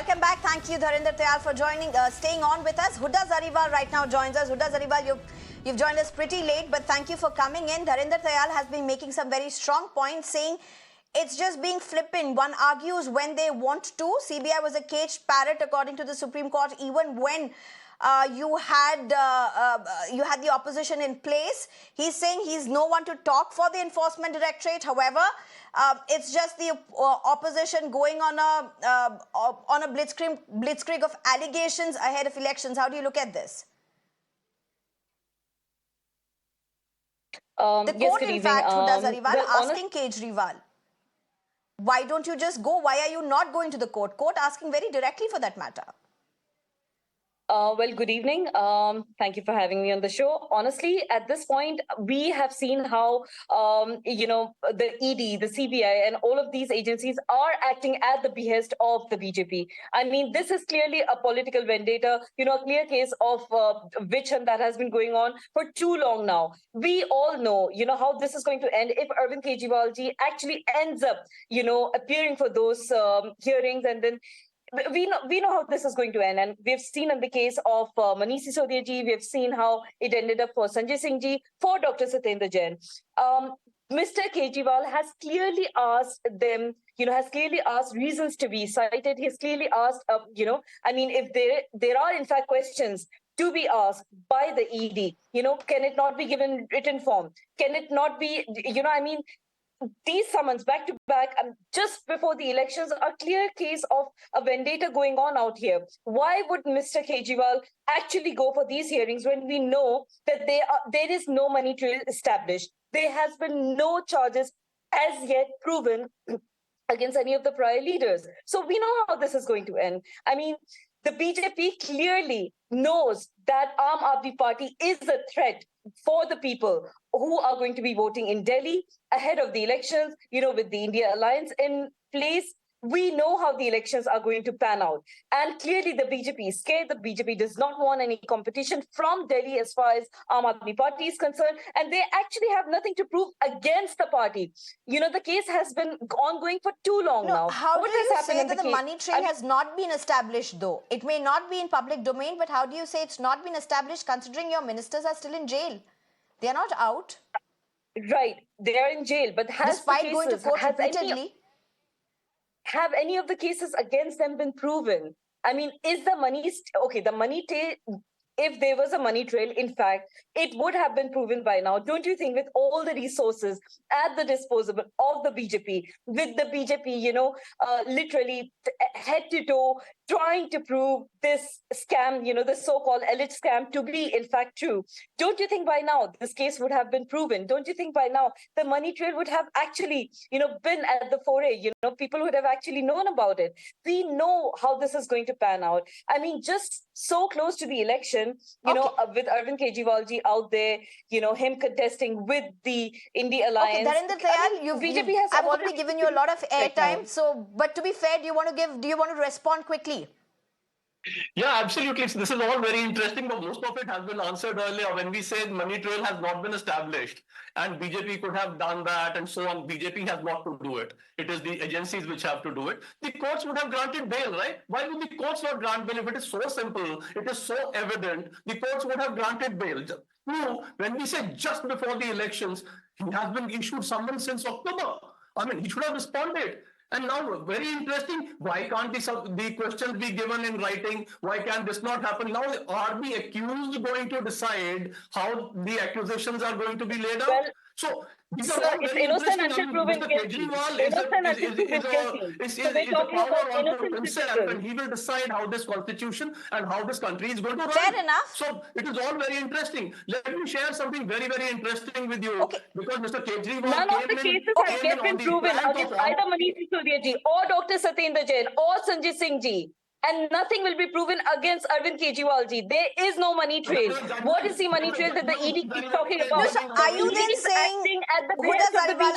Welcome back. Thank you, Dharinder Tayal, for staying on with us. Huda Zariwal right now joins us. Huda Zariwal, you've joined us pretty late, but thank you for coming in. Dharinder Tayal has been making some very strong points, saying it's just being flippant. One argues when they want to. CBI was a caged parrot, according to the Supreme Court, even when you had the opposition in place. He's saying he's no one to talk for the Enforcement Directorate. However, it's just the opposition going on a blitzkrieg of allegations ahead of elections. How do you look at this? The court, in fact, Huda Zariwal, asking Kejriwal, why don't you just go? Why are you not going to the court? Court asking very directly for that matter. Well, good evening. Thank you for having me on the show. Honestly, at this point, we have seen how, the ED, the CBI, and all of these agencies are acting at the behest of the BJP. I mean, this is clearly a political vendetta, a clear case of witch hunt that has been going on for too long now. We all know, how this is going to end if Arvind Kejriwal ji actually ends up, appearing for those hearings, and then we know how this is going to end, and we've seen in the case of Manish Sisodia ji, we've seen how it ended up for Sanjay Singh ji, for Dr. Satendra Jain. Mr. Kejriwal has clearly asked them, has clearly asked reasons to be cited. He's clearly asked, if there are in fact questions to be asked by the ED, can it not be given written form? Can it not be, these summons back to back and just before the elections are a clear case of a vendetta going on out here. Why would Mr. Kejriwal actually go for these hearings when we know that there is no money trail established? There has been no charges as yet proven against any of the prior leaders. So we know how this is going to end. I mean, the BJP clearly knows that Aam Aadmi Party is a threat for the people who are going to be voting in Delhi ahead of the elections, with the India Alliance in place. We know how the elections are going to pan out. And clearly the BJP is scared. The BJP does not want any competition from Delhi as far as Aam Aadmi Party is concerned. And they actually have nothing to prove against the party. The case has been ongoing for too long now. How do you say that the money trail has not been established, though? It may not be in public domain, but how do you say it's not been established considering your ministers are still in jail? They are not out. Right. They are in jail. But despite going to court repeatedly? Have any of the cases against them been proven? I mean, is the money... the money trail... If there was a money trail, in fact, it would have been proven by now. Don't you think, with all the resources at the disposal of the BJP, with the BJP, literally head to toe, trying to prove this scam, the so-called alleged scam to be, in fact, true. Don't you think by now this case would have been proven? Don't you think by now the money trail would have actually, been at the foray? People would have actually known about it. We know how this is going to pan out. I mean, just so close to the election, with Arvind Kejriwal ji out there, him contesting with the India Alliance. Okay, Dharinder Tayal, I've already given you a lot of airtime. So, but to be fair, do you want to respond quickly? Yeah, absolutely. So this is all very interesting, but most of it has been answered earlier when we said money trail has not been established and BJP could have done that and so on. BJP has not to do it. It is the agencies which have to do it. The courts would have granted bail, right? Why would the courts not grant bail if it is so simple, it is so evident? The courts would have granted bail. No, when we say just before the elections, he has been issued summons since October. I mean, he should have responded. And now, very interesting, why can't the questions be given in writing? Why can this not happen? Now, are the accused going to decide how the accusations are going to be laid out? Well, so, these so are all it's very innocent interesting. until proven guilty. Is a power on himself, and he will decide how this constitution and how this country is going to run. Fair enough. So, it is all very interesting. Let me share something very, very interesting with you. Okay. Because Mr. Kejriwal none of the cases have yet been proven against either Manish Sisodia ji or Dr. Satendra Jain or Sanjay Singh ji. And nothing will be proven against Arvind Kejriwal ji. There is no money trail. What is the money trail that the ED keeps talking about? No, so are you then saying,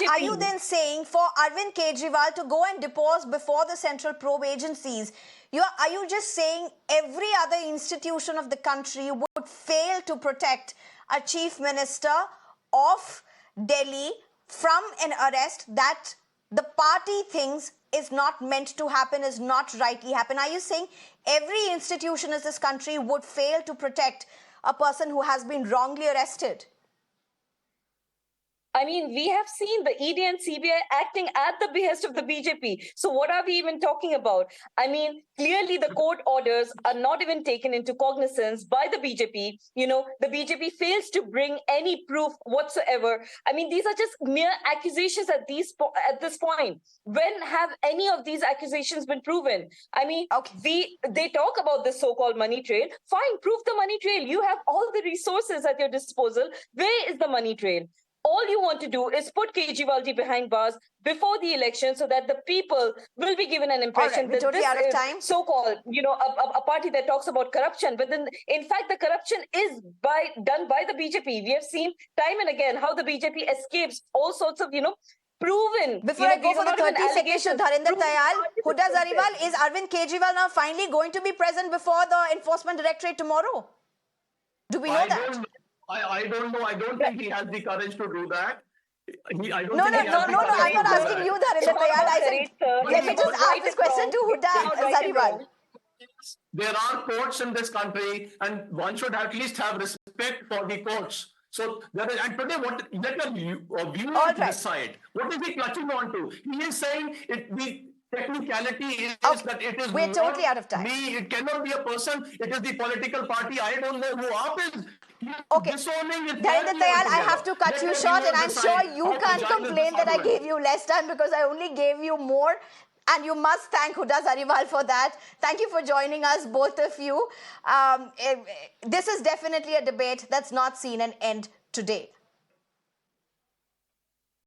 are you then saying for Arvind Kejriwal to go and depose before the central probe agencies, are you just saying every other institution of the country would fail to protect a chief minister of Delhi from an arrest that the party thinks is not meant to happen, is not rightly happen? Are you saying every institution in this country would fail to protect a person who has been wrongly arrested? I mean, we have seen the ED and CBI acting at the behest of the BJP. So what are we even talking about? I mean, clearly the court orders are not even taken into cognizance by the BJP. You know, the BJP fails to bring any proof whatsoever. I mean, these are just mere accusations at this point. When have any of these accusations been proven? I mean, they talk about this so-called money trail. Fine, prove the money trail. You have all the resources at your disposal. Where is the money trail? All you want to do is put Kejriwal behind bars before the election so that the people will be given an impression that totally this is time. so-called, a party that talks about corruption. But then, in fact, the corruption is done by the BJP. We have seen time and again how the BJP escapes all sorts of, proven. Before I go for the 30 seconds to Dharinder Dayal, Huda Zariwal, is Arvind Kejriwal now finally going to be present before the Enforcement Directorate tomorrow? Do we know that? I don't know. I don't think he has the courage to do that. I'm not asking you, Dharinder Dayal. I said, let me just ask this question to Huda Zariwal. There are courts in this country, and one should at least have respect for the courts. So there is, and today, let the viewers decide. What is he clutching on to? He is saying the technicality is that it is we're totally out of time. Me, it cannot be a person. It is the political party. I don't know who up is. Disowning it. Dharinder Dayal, I have to cut you short, and I'm sure you can't complain that I gave you less time because I only gave you more. And you must thank Huda Zariwal for that. Thank you for joining us, both of you. This is definitely a debate that's not seen an end today.